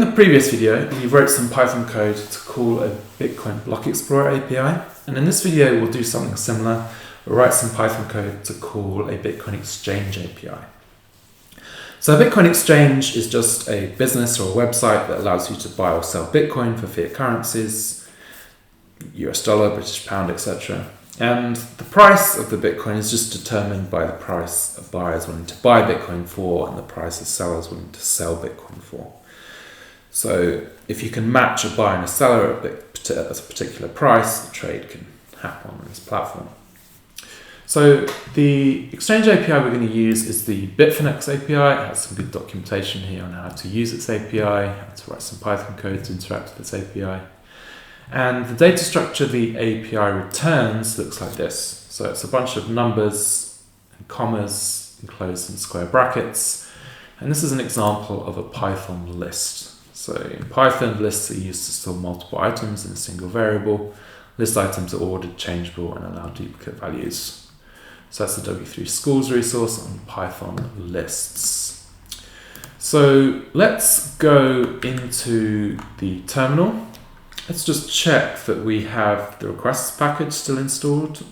In the previous video, we wrote some Python code to call a Bitcoin Block Explorer API, and in this video we'll do something similar. We'll write some Python code to call a Bitcoin Exchange API. So a Bitcoin Exchange is just a business or a website that allows you to buy or sell Bitcoin for fiat currencies, US dollar, British pound, etc. And the price of the Bitcoin is just determined by the price a buyer is willing to buy Bitcoin for and the price a seller is willing to sell Bitcoin for. So if you can match a buyer and a seller at a particular price, the trade can happen on this platform. So the Exchange API we're going to use is the Bitfinex API. It has some good documentation here on how to use its API, how to write some Python code to interact with its API. And the data structure the API returns looks like this. So it's a bunch of numbers and commas enclosed in square brackets. And this is an example of a Python list. So in Python, lists are used to store multiple items in a single variable. List items are ordered, changeable, and allow duplicate values. So that's the W3 Schools resource on Python lists. So let's go into the terminal. Let's just check that we have the requests package still installed,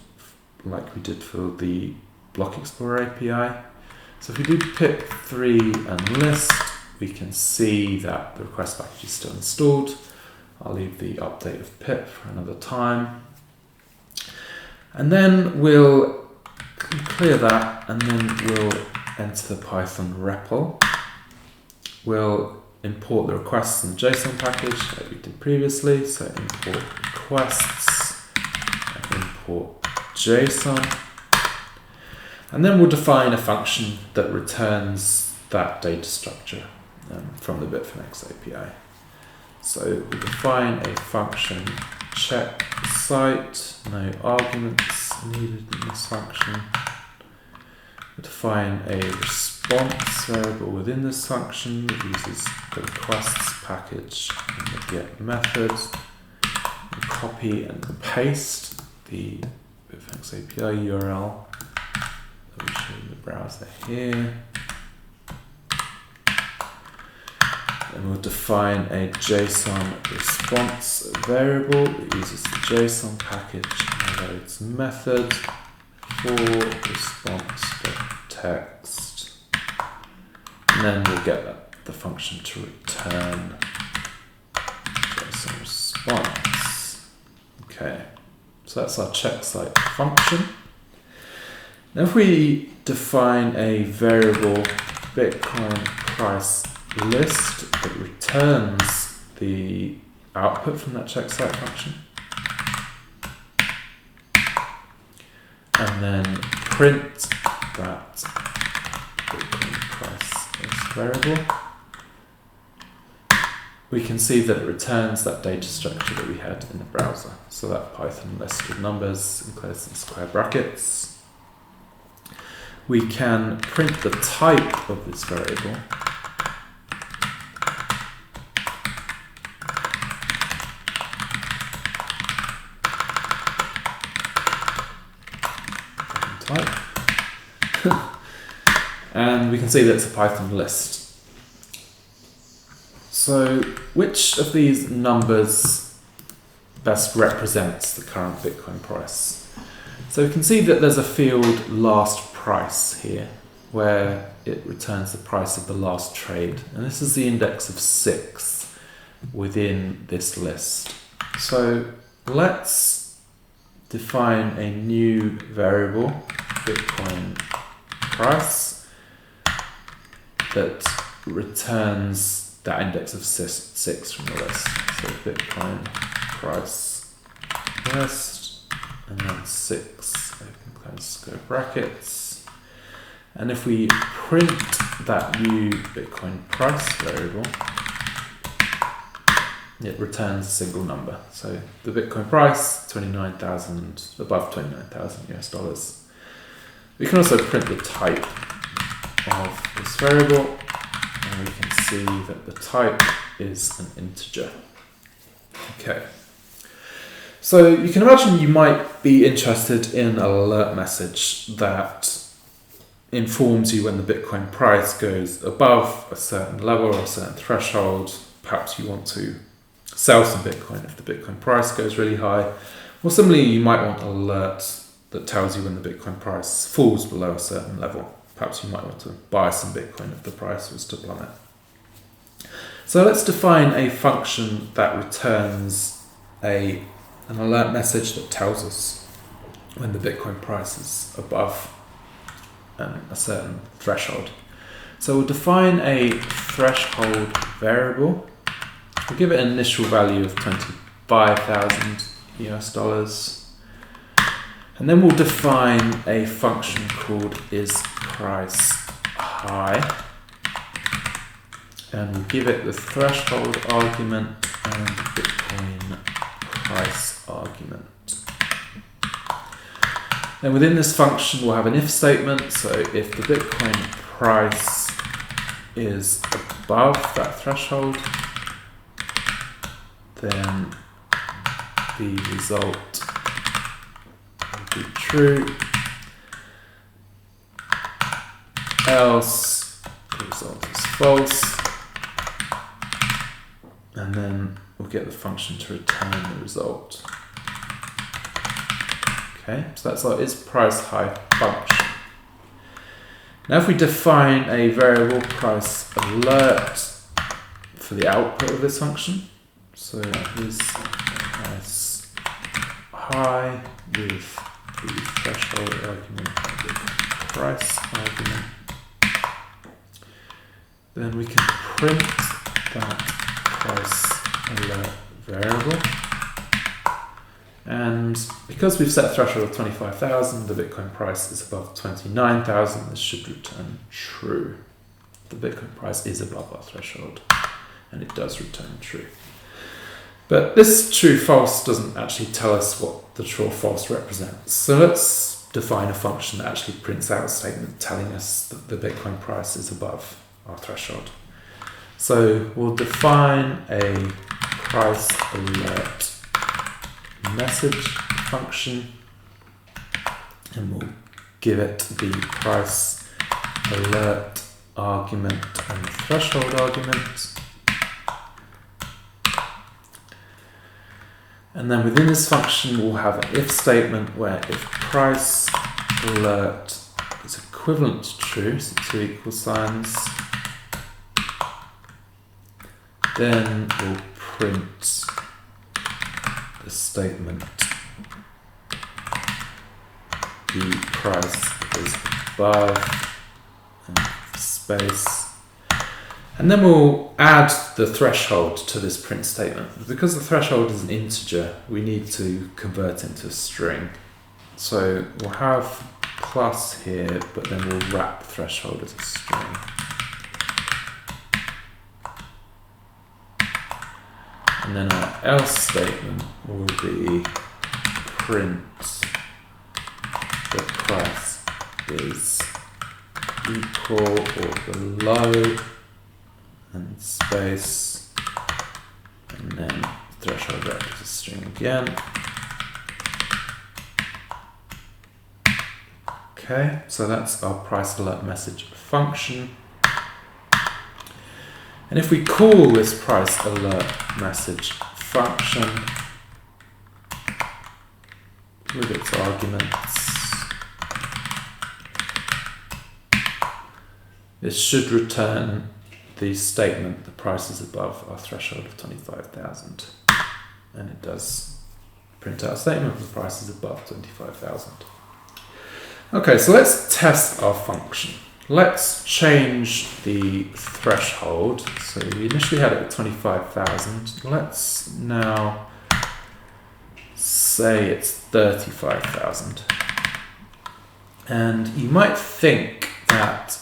like we did for the Block Explorer API. So if we do pip3 and list, we can see that the request package is still installed. I'll leave the update of pip for another time. And then we'll clear that, and then we'll enter the Python REPL. We'll import the requests in the JSON package like we did previously. So import requests, and import JSON. And then we'll define a function that returns that data structure from the Bitfinex API. So we define a function check site, no arguments needed in this function. We define a response variable within this function that uses the requests package and the get method. We copy and paste the Bitfinex API URL that we show in the browser here. And we'll define a JSON response variable that uses the JSON package and loads method for response.text. And then we'll get the function to return JSON response. Okay, so that's our check site function. Now if we define a variable Bitcoin price list that returns the output from that check site function, and then print that Bitcoin price list variable, we can see that it returns that data structure that we had in the browser. So that Python list with numbers enclosed in square brackets. We can print the type of this variable. And we can see that it's a Python list. So which of these numbers best represents the current Bitcoin price? So we can see that there's a field last price here where it returns the price of the last trade, and this is the index of 6 within this list. So let's define a new variable, Bitcoin price, that returns that index of 6 from the list. So Bitcoin price list, and then 6, open close square brackets. And if we print that new Bitcoin price variable, it returns a single number. So the Bitcoin price, 29,000, above 29,000 US dollars. We can also print the type of this variable, and we can see that the type is an integer. Okay. So you can imagine you might be interested in an alert message that informs you when the Bitcoin price goes above a certain level or a certain threshold perhaps you want to sell some Bitcoin if the Bitcoin price goes really high. Or similarly, you might want an alert that tells you when the Bitcoin price falls below a certain level. Perhaps you might want to buy some Bitcoin if the price was to plummet. So let's define a function that returns an alert message that tells us when the Bitcoin price is above a certain threshold. So we'll define a threshold variable. We'll give it an initial value of 25,000 US dollars. And then we'll define a function called isPriceHigh. And we'll give it the threshold argument and the Bitcoin price argument. And within this function, we'll have an if statement. So if the Bitcoin price is above that threshold, then the result will be true. Else, the result is false. And then we'll get the function to return the result. Okay, so that's our isPriceHigh function. Now if we define a variable priceAlert for the output of this function, so isPriceHigh with the threshold argument and the price argument, then we can print that priceAlert variable. And because we've set a threshold of 25,000, the Bitcoin price is above 29,000, this should return true. The Bitcoin price is above our threshold, and it does return true. But this true-false doesn't actually tell us what the true or false represents. So let's define a function that actually prints out a statement telling us that the Bitcoin price is above our threshold. So we'll define a priceAlert message function, and we'll give it the priceAlert argument and the threshold argument. And then within this function, we'll have an if statement where if priceAlert is equivalent to true, so two equal signs, then we'll print the statement the price is above space, and then we'll add the threshold to this print statement. Because the threshold is an integer, we need to convert it into a string. So we'll have plus here, but then we'll wrap threshold as a string. And then our else statement will be print the price is equal or below and space, and then threshold wrapped as a string again. Okay, so that's our priceAlert message function. And if we call this priceAlert message function with its arguments, this should return the statement the price is above our threshold of 25,000. And it does print out a statement the price is above 25,000. Okay, so let's test our function. Let's change the threshold. So we initially had it at 25,000. Let's now say it's 35,000. And you might think that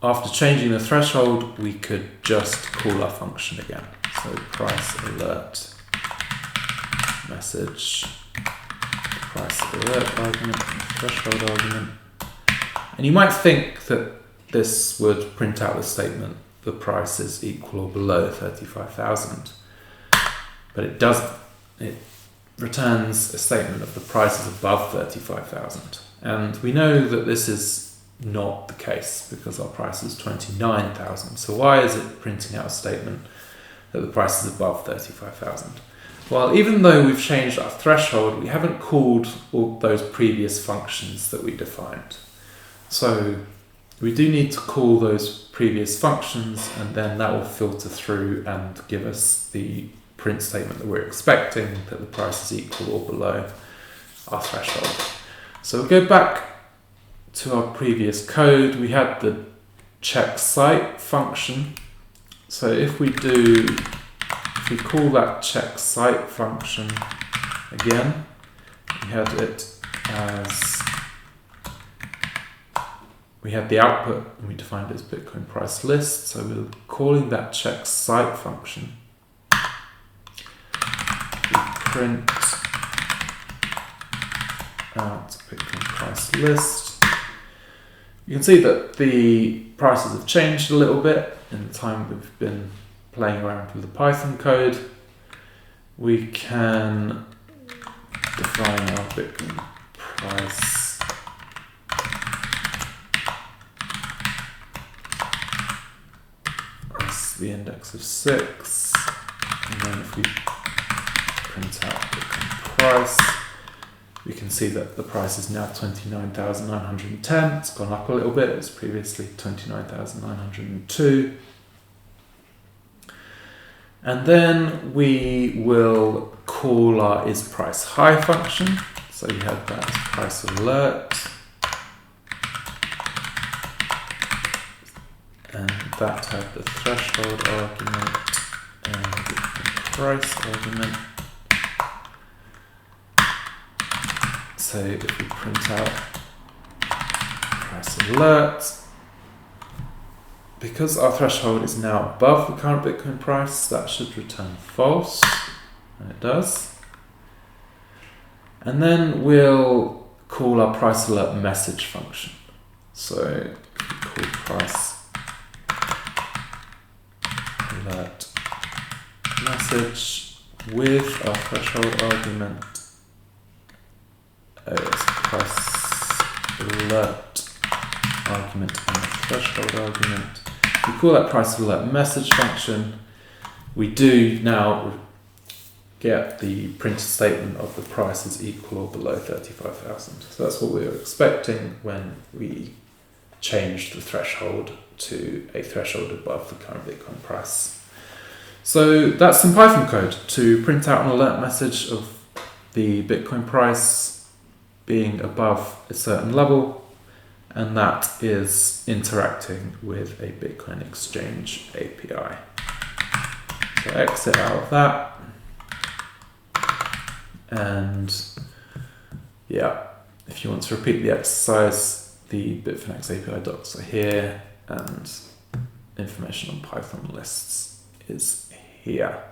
after changing the threshold, we could just call our function again. So priceAlert message, priceAlert argument, threshold argument. And you might think that this would print out the statement the price is equal or below 35,000. But it doesn't. It returns a statement of the price is above 35,000. And we know that this is not the case because our price is 29,000. So why is it printing out a statement that the price is above 35,000? Well, even though we've changed our threshold, we haven't called all those previous functions that we defined. So we do need to call those previous functions, and then that will filter through and give us the print statement that we're expecting, that the price is equal or below our threshold. So we'll go back to our previous code. We had the check site function. So if we call that check site function again, we had it as, we had the output and we defined it as Bitcoin price list. So we're calling that check site function. We print out Bitcoin price list. You can see that the prices have changed a little bit in the time we've been playing around with the Python code. We can define our Bitcoin price as the index of 6, and then if we print out Bitcoin price, we can see that the price is now 29,910. It's gone up a little bit. It was previously 29,902. And then we will call our isPriceHigh function. So you have that as price alert. And that had the threshold argument and the price argument. So if we print out price alert, because our threshold is now above the current Bitcoin price, that should return false, and it does. And then we'll call our price alert message function. So we call price alert message with our threshold argument. It's price alert argument and threshold argument. We call that price alert message function. We do now get the printed statement of the price is equal or below 35,000. So that's what we were expecting when we changed the threshold to a threshold above the current Bitcoin price. So that's some Python code to print out an alert message of the Bitcoin price being above a certain level, and that is interacting with a Bitcoin exchange API. So exit out of that, and yeah, if you want to repeat the exercise, the Bitfinex API docs are here, and information on Python lists is here.